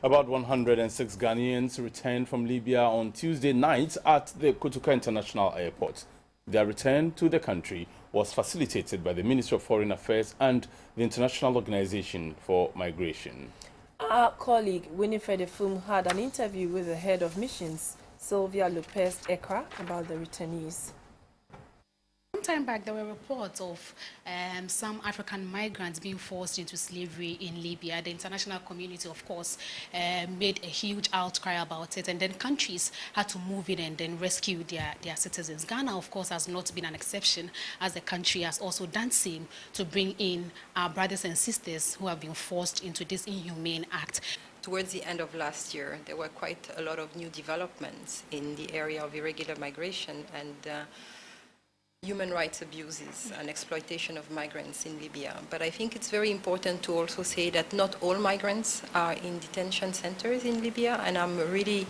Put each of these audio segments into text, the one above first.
About 106 Ghanaians returned from Libya on Tuesday night at the Kotoka International Airport. Their return to the country was facilitated by the Ministry of Foreign Affairs and the International Organization for Migration. Our colleague Winifred Afum had an interview with the head of missions, Sylvia Lopez Ekra, about the returnees. Some time back, there were reports of some African migrants being forced into slavery in Libya. The international community, of course, made a huge outcry about it, and then countries had to move in and then rescue their citizens. Ghana, of course, has not been an exception, as the country has also done same to bring in our brothers and sisters who have been forced into this inhumane act. Towards the end of last year, there were quite a lot of new developments in the area of irregular migration and human rights abuses and exploitation of migrants in Libya. But I think it's very important to also say that not all migrants are in detention centers in Libya, and I'm really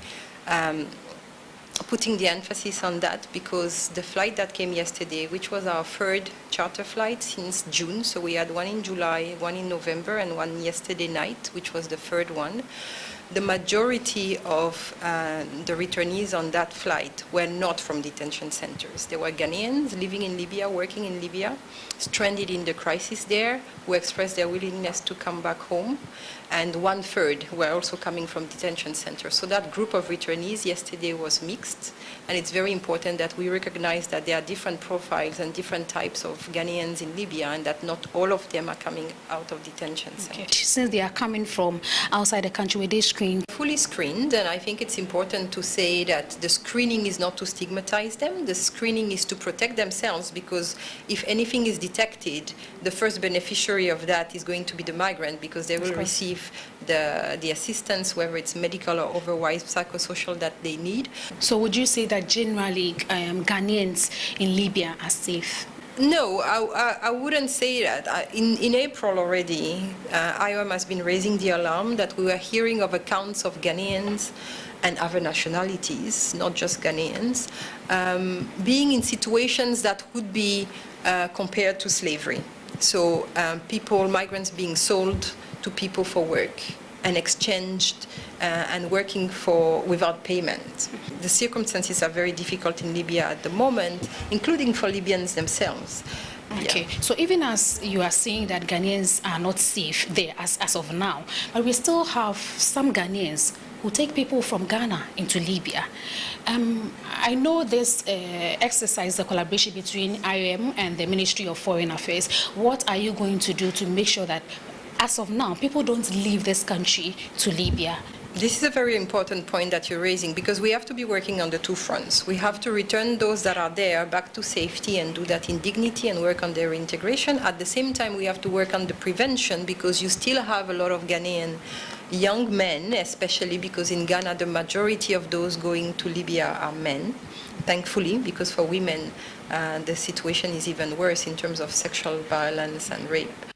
putting the emphasis on that because the flight that came yesterday, which was our third charter flight since June, so we had one in July, one in November, and one yesterday night, which was the third one. The majority of the returnees on that flight were not from detention centers. They were Ghanaians living in Libya, working in Libya, stranded in the crisis there, who expressed their willingness to come back home, and 1/3 were also coming from detention centers. So that group of returnees yesterday was mixed, and it's very important that we recognize that there are different profiles and different types of Ghanaians in Libya, and that not all of them are coming out of detention centers. Okay. Since they are coming from outside the country, were they screened? Fully screened, and I think it's important to say that the screening is not to stigmatize them. The screening is to protect themselves, because if anything is detected, the first beneficiary of that is going to be the migrant, because they will receive the assistance, whether it's medical or otherwise psychosocial, that they need. So would you say that generally Ghanaians in Libya are safe? No, I wouldn't say that. In April already, IOM has been raising the alarm that we were hearing of accounts of Ghanaians and other nationalities, not just Ghanaians, being in situations that would be compared to slavery. So migrants being sold to people for work and exchanged and working without payment. The circumstances are very difficult in Libya at the moment, including for Libyans themselves. Okay, yeah. So even as you are saying that Ghanaians are not safe there as of now, but we still have some Ghanaians who take people from Ghana into Libya. I know this exercise, the collaboration between IOM and the Ministry of Foreign Affairs. What are you going to do to make sure that as of now, people don't leave this country to Libya? This is a very important point that you're raising, because we have to be working on the two fronts. We have to return those that are there back to safety and do that in dignity and work on their integration. At the same time, we have to work on the prevention, because you still have a lot of Ghanaian young men, especially because in Ghana, the majority of those going to Libya are men, thankfully, because for women, the situation is even worse in terms of sexual violence and rape.